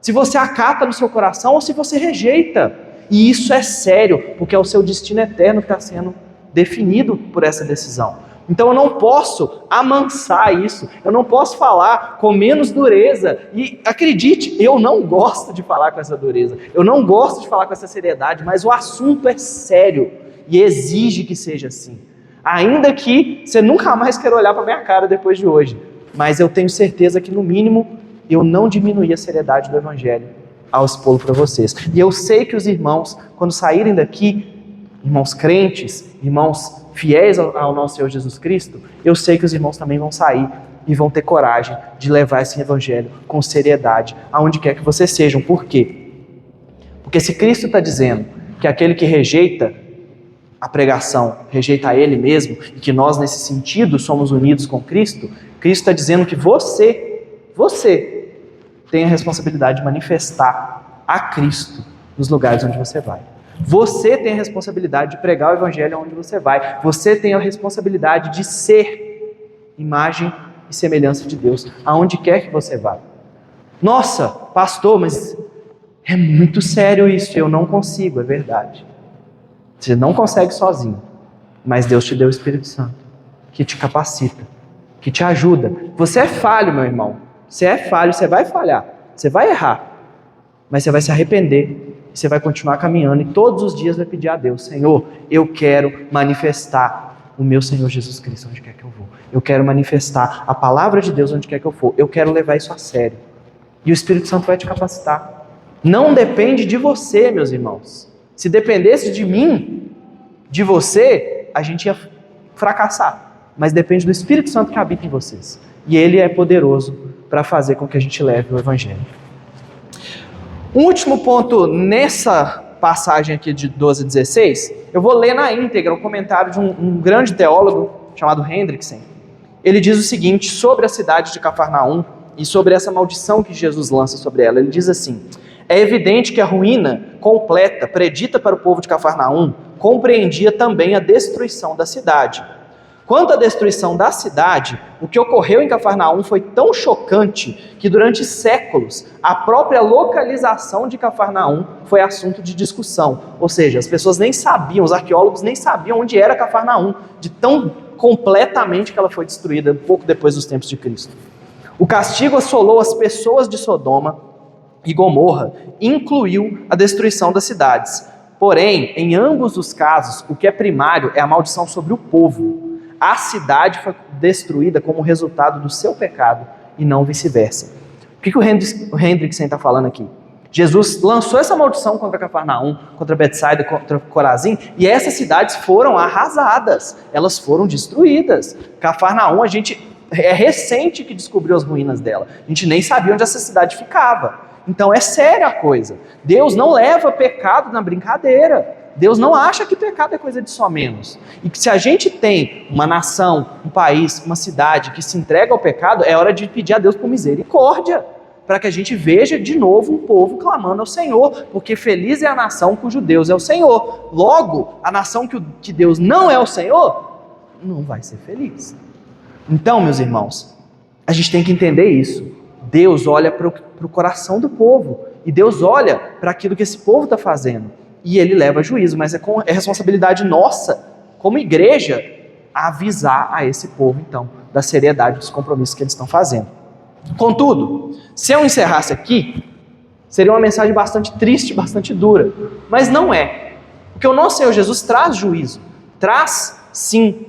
Se você acata no seu coração ou se você rejeita. E isso é sério, porque é o seu destino eterno que está sendo definido por essa decisão. Então eu não posso amansar isso, eu não posso falar com menos dureza. E acredite, eu não gosto de falar com essa dureza, eu não gosto de falar com essa seriedade, mas o assunto é sério e exige que seja assim. Ainda que você nunca mais queira olhar para a minha cara depois de hoje, mas eu tenho certeza que no mínimo eu não diminuí a seriedade do Evangelho ao expô-lo para vocês. E eu sei que os irmãos, quando saírem daqui, irmãos crentes, irmãos fiéis ao nosso Senhor Jesus Cristo, eu sei que os irmãos também vão sair e vão ter coragem de levar esse Evangelho com seriedade, aonde quer que vocês sejam. Por quê? Porque se Cristo está dizendo que aquele que rejeita a pregação, rejeita a Ele mesmo, e que nós nesse sentido somos unidos com Cristo, Cristo está dizendo que você tem a responsabilidade de manifestar a Cristo nos lugares onde você vai. Você tem a responsabilidade de pregar o Evangelho onde você vai. Você tem a responsabilidade de ser imagem e semelhança de Deus aonde quer que você vá. Nossa, pastor, mas é muito sério isso, eu não consigo, é verdade. Você não consegue sozinho, mas Deus te deu o Espírito Santo, que te capacita, que te ajuda. Você é falho, meu irmão. Você é falho, você vai falhar, você vai errar, mas você vai se arrepender, você vai continuar caminhando e todos os dias vai pedir a Deus: Senhor, eu quero manifestar o meu Senhor Jesus Cristo onde quer que eu vou, eu quero manifestar a palavra de Deus onde quer que eu for, eu quero levar isso a sério, e o Espírito Santo vai te capacitar. Não depende de você, meus irmãos. Se dependesse de mim, de você, a gente ia fracassar, mas depende do Espírito Santo que habita em vocês, e Ele é poderoso para fazer com que a gente leve o Evangelho. Um último ponto nessa passagem aqui de 12 a 16, eu vou ler na íntegra o comentário de um grande teólogo chamado Hendrickson. Ele diz o seguinte sobre a cidade de Cafarnaum e sobre essa maldição que Jesus lança sobre ela. Ele diz assim: É evidente que a ruína completa, predita para o povo de Cafarnaum, compreendia também a destruição da cidade. Quanto à destruição da cidade, o que ocorreu em Cafarnaum foi tão chocante que durante séculos a própria localização de Cafarnaum foi assunto de discussão. Ou seja, as pessoas nem sabiam, os arqueólogos nem sabiam onde era Cafarnaum, de tão completamente que ela foi destruída pouco depois dos tempos de Cristo. O castigo assolou as pessoas de Sodoma e Gomorra, incluiu a destruição das cidades. Porém, em ambos os casos, o que é primário é a maldição sobre o povo. A cidade foi destruída como resultado do seu pecado e não vice-versa. O que o Hendrickson está falando aqui? Jesus lançou essa maldição contra Cafarnaum, contra Betsaida, contra Corazim, e essas cidades foram arrasadas, elas foram destruídas. Cafarnaum, é recente que descobriu as ruínas dela, a gente nem sabia onde essa cidade ficava. Então é séria a coisa. Deus não leva pecado na brincadeira. Deus não acha que pecado é coisa de só menos. E que se a gente tem uma nação, um país, uma cidade que se entrega ao pecado, é hora de pedir a Deus por misericórdia, para que a gente veja de novo um povo clamando ao Senhor, porque feliz é a nação cujo Deus é o Senhor. Logo, a nação que Deus não é o Senhor, não vai ser feliz. Então, meus irmãos, a gente tem que entender isso. Deus olha para o coração do povo, e Deus olha para aquilo que esse povo está fazendo, e Ele leva juízo, mas é responsabilidade nossa, como igreja, avisar a esse povo, então, da seriedade dos compromissos que eles estão fazendo. Contudo, se eu encerrasse aqui, seria uma mensagem bastante triste, bastante dura, mas não é, porque o nosso Senhor Jesus traz juízo, traz, sim,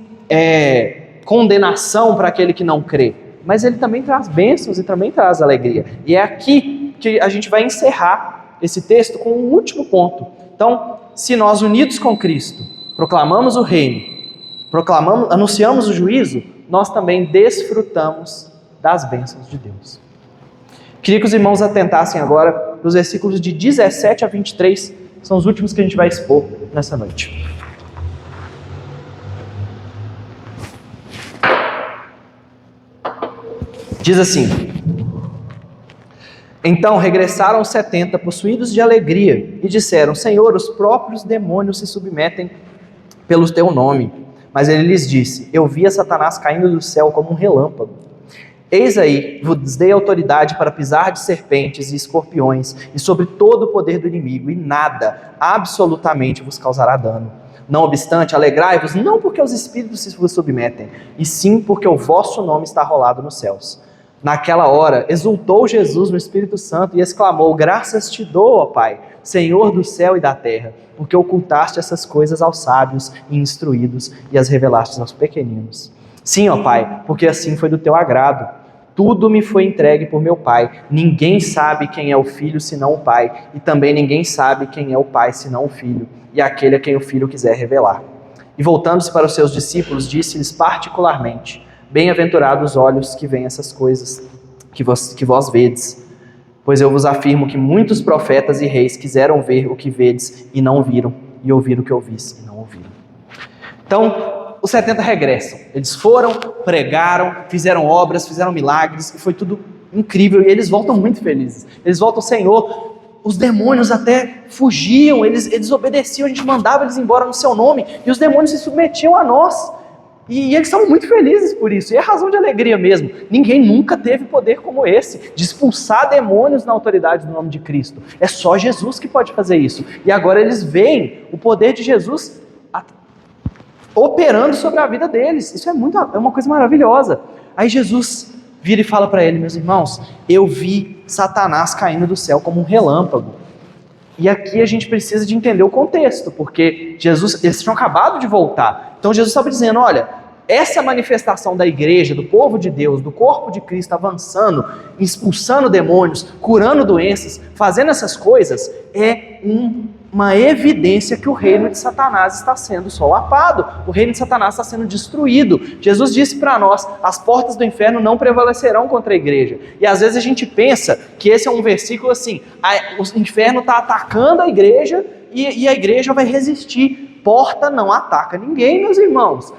condenação para aquele que não crê, mas Ele também traz bênçãos e também traz alegria. E é aqui que a gente vai encerrar esse texto com um último ponto. Então, se nós unidos com Cristo proclamamos o reino, anunciamos o juízo, nós também desfrutamos das bênçãos de Deus. Queria que os irmãos atentassem agora para os versículos de 17 a 23, que são os últimos que a gente vai expor nessa noite. Diz assim: Então regressaram os 70 possuídos de alegria e disseram: Senhor, os próprios demônios se submetem pelo teu nome. Mas ele lhes disse: Eu vi a Satanás caindo do céu como um relâmpago. Eis aí, vos dei autoridade para pisar de serpentes e escorpiões e sobre todo o poder do inimigo, e nada, absolutamente, vos causará dano. Não obstante, alegrai-vos não porque os espíritos se vos submetem, e sim porque o vosso nome está rolado nos céus. Naquela hora, exultou Jesus no Espírito Santo e exclamou: Graças te dou, ó Pai, Senhor do céu e da terra, porque ocultaste essas coisas aos sábios e instruídos e as revelaste aos pequeninos. Sim, ó Pai, porque assim foi do teu agrado. Tudo me foi entregue por meu Pai. Ninguém sabe quem é o Filho senão o Pai, e também ninguém sabe quem é o Pai senão o Filho, e aquele a quem o Filho quiser revelar. E voltando-se para os seus discípulos, disse-lhes particularmente: Bem-aventurados os olhos que veem essas coisas que vós vedes, pois eu vos afirmo que muitos profetas e reis quiseram ver o que vedes e não viram, e ouvir o que ouvis e não ouviram. Então, os 70 regressam. Eles foram, pregaram, fizeram obras, fizeram milagres, e foi tudo incrível, e eles voltam muito felizes. Eles voltam: Senhor, os demônios até fugiam, eles obedeciam, a gente mandava eles embora no seu nome, e os demônios se submetiam a nós. E eles são muito felizes por isso, e é razão de alegria mesmo. Ninguém nunca teve poder como esse, de expulsar demônios na autoridade do nome de Cristo. É só Jesus que pode fazer isso. E agora eles veem o poder de Jesus operando sobre a vida deles. Isso é uma coisa maravilhosa. Aí Jesus vira e fala para ele: Meus irmãos, eu vi Satanás caindo do céu como um relâmpago. E aqui a gente precisa de entender o contexto, porque eles tinham acabado de voltar. Então Jesus estava dizendo: olha, essa manifestação da igreja, do povo de Deus, do corpo de Cristo avançando, expulsando demônios, curando doenças, fazendo essas coisas, é uma evidência que o reino de Satanás está sendo solapado, o reino de Satanás está sendo destruído. Jesus disse para nós: as portas do inferno não prevalecerão contra a igreja. E às vezes a gente pensa que esse é um versículo assim: o inferno está atacando a igreja e a igreja vai resistir. Porta não ataca ninguém, meus irmãos.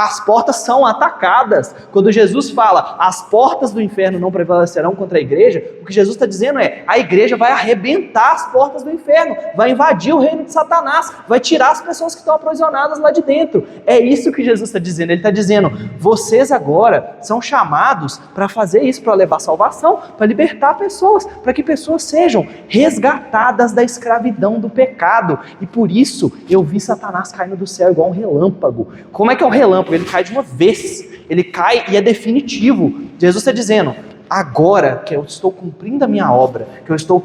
as portas são atacadas. Quando Jesus fala, as portas do inferno não prevalecerão contra a igreja, o que Jesus está dizendo é, a igreja vai arrebentar as portas do inferno, vai invadir o reino de Satanás, vai tirar as pessoas que estão aprisionadas lá de dentro. É isso que Jesus está dizendo. Ele está dizendo, vocês agora são chamados para fazer isso, para levar salvação, para libertar pessoas, para que pessoas sejam resgatadas da escravidão do pecado. E por isso eu vi Satanás caindo do céu igual um relâmpago. Como é que é o relâmpago? Ele cai de uma vez, ele cai e é definitivo. Jesus está dizendo, agora que eu estou cumprindo a minha obra, que eu estou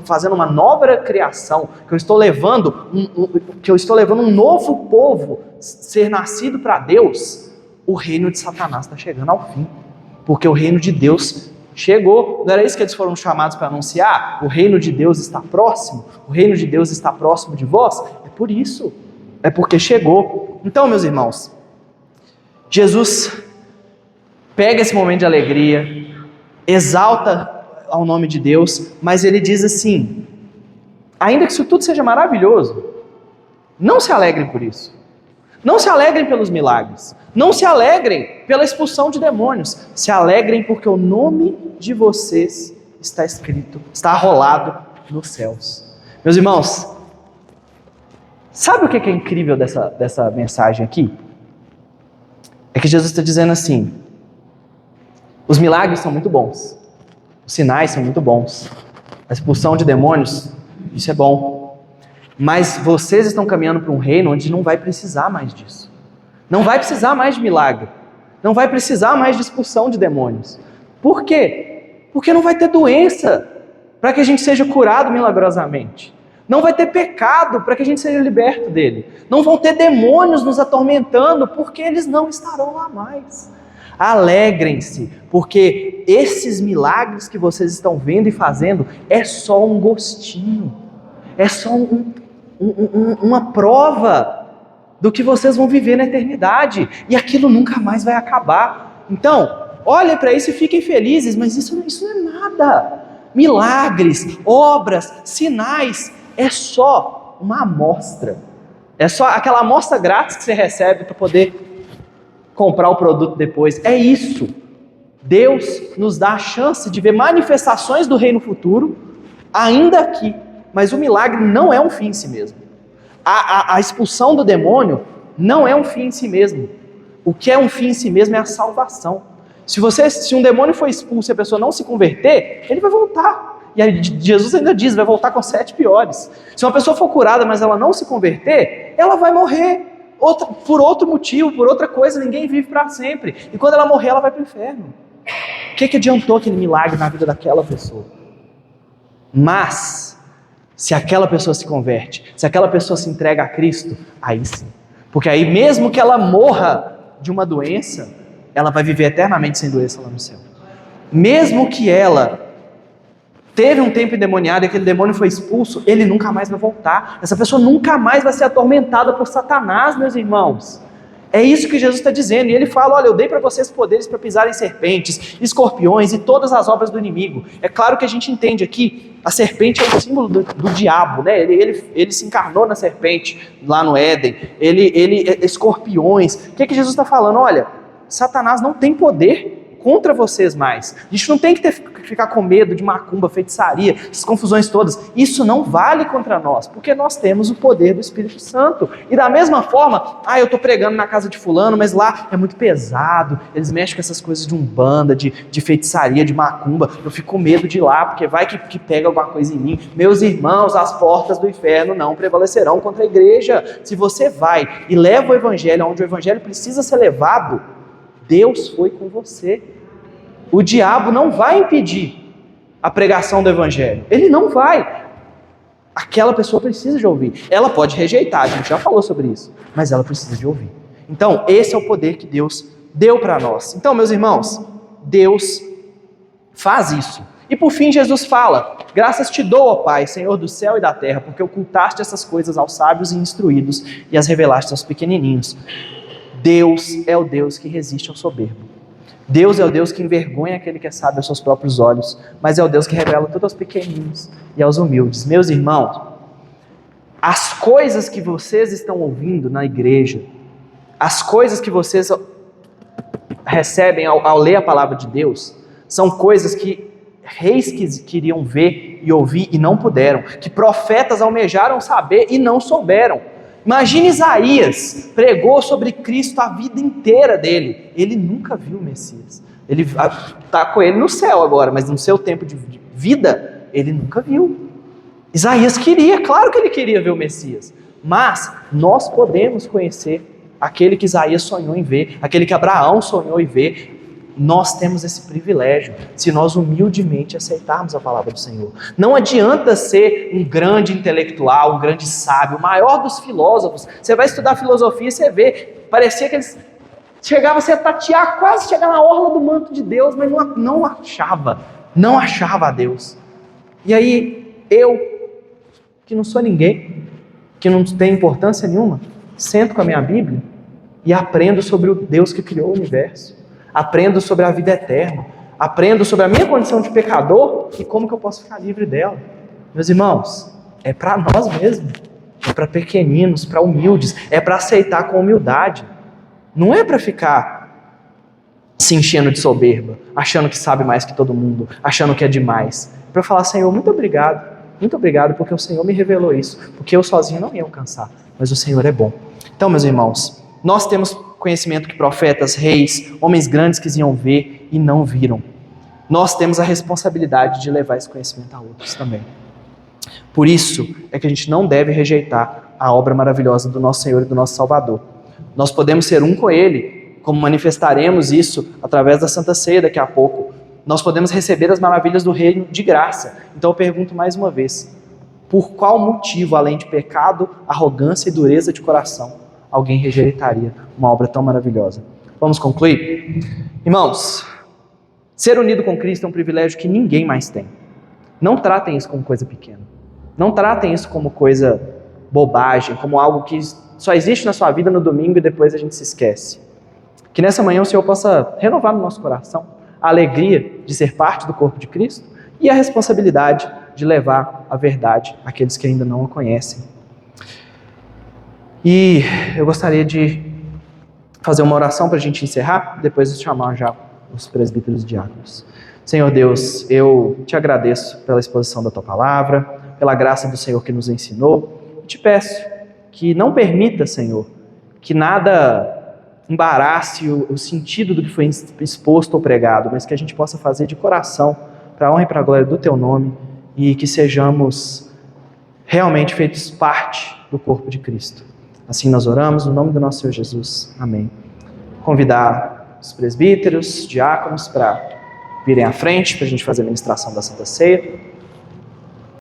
fazendo uma nova criação, que eu estou levando um novo povo ser nascido para Deus, o reino de Satanás está chegando ao fim, porque o reino de Deus chegou. Não era isso que eles foram chamados para anunciar? O reino de Deus está próximo, o reino de Deus está próximo de vós. É por isso, é porque chegou. Então, meus irmãos, Jesus pega esse momento de alegria, exalta ao nome de Deus, mas ele diz assim, ainda que isso tudo seja maravilhoso, não se alegrem por isso, não se alegrem pelos milagres, não se alegrem pela expulsão de demônios, se alegrem porque o nome de vocês está escrito, está arrolado nos céus. Meus irmãos, sabe o que é incrível dessa mensagem aqui? É que Jesus está dizendo assim, os milagres são muito bons, os sinais são muito bons, a expulsão de demônios, isso é bom, mas vocês estão caminhando para um reino onde não vai precisar mais disso, não vai precisar mais de milagre, não vai precisar mais de expulsão de demônios. Por quê? Porque não vai ter doença para que a gente seja curado milagrosamente, não vai ter pecado para que a gente seja liberto dele, não vão ter demônios nos atormentando, porque eles não estarão lá mais. Alegrem-se, porque esses milagres que vocês estão vendo e fazendo é só um gostinho, é só uma prova do que vocês vão viver na eternidade, e aquilo nunca mais vai acabar. Então, olhem para isso e fiquem felizes, mas isso não é nada. Milagres, obras, sinais, é só uma amostra, é só aquela amostra grátis que você recebe para poder comprar o produto depois. É isso. Deus nos dá a chance de ver manifestações do reino futuro ainda aqui, mas o milagre não é um fim em si mesmo. A expulsão do demônio não é um fim em si mesmo. O que é um fim em si mesmo é a salvação. Se um demônio for expulso e a pessoa não se converter, ele vai voltar. E aí Jesus ainda diz, vai voltar com 7 piores. Se uma pessoa for curada, mas ela não se converter, ela vai morrer. Por outro motivo, por outra coisa, ninguém vive para sempre. E quando ela morrer, ela vai para o inferno. O que adiantou aquele milagre na vida daquela pessoa? Mas, se aquela pessoa se converte, se aquela pessoa se entrega a Cristo, aí sim. Porque aí mesmo que ela morra de uma doença, ela vai viver eternamente sem doença lá no céu. Mesmo que ela teve um tempo endemoniado e aquele demônio foi expulso, ele nunca mais vai voltar. Essa pessoa nunca mais vai ser atormentada por Satanás, meus irmãos. É isso que Jesus está dizendo. E ele fala, olha, eu dei para vocês poderes para pisarem serpentes, escorpiões e todas as obras do inimigo. É claro que a gente entende aqui, a serpente é o símbolo do diabo, né? Ele se encarnou na serpente lá no Éden. Escorpiões. O que Jesus está falando? Olha, Satanás não tem poder contra vocês mais. A gente não tem que ficar com medo de macumba, feitiçaria, essas confusões todas. Isso não vale contra nós, porque nós temos o poder do Espírito Santo. E da mesma forma, eu estou pregando na casa de fulano, mas lá é muito pesado, eles mexem com essas coisas de umbanda, de feitiçaria, de macumba, eu fico com medo de ir lá, porque vai que pega alguma coisa em mim. Meus irmãos, as portas do inferno não prevalecerão contra a igreja. Se você vai e leva o evangelho onde o evangelho precisa ser levado, Deus foi com você. O diabo não vai impedir a pregação do evangelho. Ele não vai. Aquela pessoa precisa de ouvir. Ela pode rejeitar, a gente já falou sobre isso, mas ela precisa de ouvir. Então, esse é o poder que Deus deu para nós. Então, meus irmãos, Deus faz isso. E por fim, Jesus fala, graças te dou, ó Pai, Senhor do céu e da terra, porque ocultaste essas coisas aos sábios e instruídos e as revelaste aos pequenininhos. Deus é o Deus que resiste ao soberbo. Deus é o Deus que envergonha aquele que é sábio aos seus próprios olhos, mas é o Deus que revela tudo aos pequeninos e aos humildes. Meus irmãos, as coisas que vocês estão ouvindo na igreja, As coisas que vocês recebem ao ler a palavra de Deus são coisas que reis queriam ver e ouvir e não puderam, que profetas almejaram saber e não souberam. Imagine Isaías, pregou sobre Cristo a vida inteira dele, ele nunca viu o Messias. Ele está com ele no céu agora, mas no seu tempo de vida, ele nunca viu. Isaías queria, claro que ele queria ver o Messias, mas nós podemos conhecer aquele que Isaías sonhou em ver, aquele que Abraão sonhou em ver. Nós temos esse privilégio, se nós humildemente aceitarmos a palavra do Senhor. Não adianta ser um grande intelectual, um grande sábio, o maior dos filósofos. Você vai estudar filosofia e você vê, parecia que eles chegavam a tatear, quase chegar na orla do manto de Deus, mas não achava a Deus. E aí, eu, que não sou ninguém, que não tem importância nenhuma, sento com a minha Bíblia e aprendo sobre o Deus que criou o universo. Aprendo sobre a vida eterna, aprendo sobre a minha condição de pecador e como que eu posso ficar livre dela. Meus irmãos, é para nós mesmos, é para pequeninos, para humildes, é para aceitar com humildade. Não é para ficar se enchendo de soberba, achando que sabe mais que todo mundo, achando que é demais. É para falar, Senhor, muito obrigado porque o Senhor me revelou isso, porque eu sozinho não ia alcançar, mas o Senhor é bom. Então, meus irmãos, nós temos conhecimento que profetas, reis, homens grandes quisiam ver e não viram. Nós temos a responsabilidade de levar esse conhecimento a outros também. Por isso é que a gente não deve rejeitar a obra maravilhosa do nosso Senhor e do nosso Salvador. Nós podemos ser um com Ele, como manifestaremos isso através da Santa Ceia daqui a pouco. Nós podemos receber as maravilhas do reino de graça. Então eu pergunto mais uma vez, por qual motivo, além de pecado, arrogância e dureza de coração, alguém rejeitaria uma obra tão maravilhosa? Vamos concluir? Irmãos, ser unido com Cristo é um privilégio que ninguém mais tem. Não tratem isso como coisa pequena. Não tratem isso como coisa bobagem, como algo que só existe na sua vida no domingo e depois a gente se esquece. Que nessa manhã o Senhor possa renovar no nosso coração a alegria de ser parte do corpo de Cristo e a responsabilidade de levar a verdade àqueles que ainda não a conhecem. E eu gostaria de fazer uma oração para a gente encerrar, depois de chamar já os presbíteros e diáconos. Senhor Deus, eu te agradeço pela exposição da tua palavra, pela graça do Senhor que nos ensinou. E te peço que não permita, Senhor, que nada embarace o sentido do que foi exposto ou pregado, mas que a gente possa fazer de coração para a honra e para a glória do teu nome e que sejamos realmente feitos parte do corpo de Cristo. Assim nós oramos, no nome do nosso Senhor Jesus. Amém. Convidar os presbíteros, diáconos para virem à frente para a gente fazer a ministração da Santa Ceia.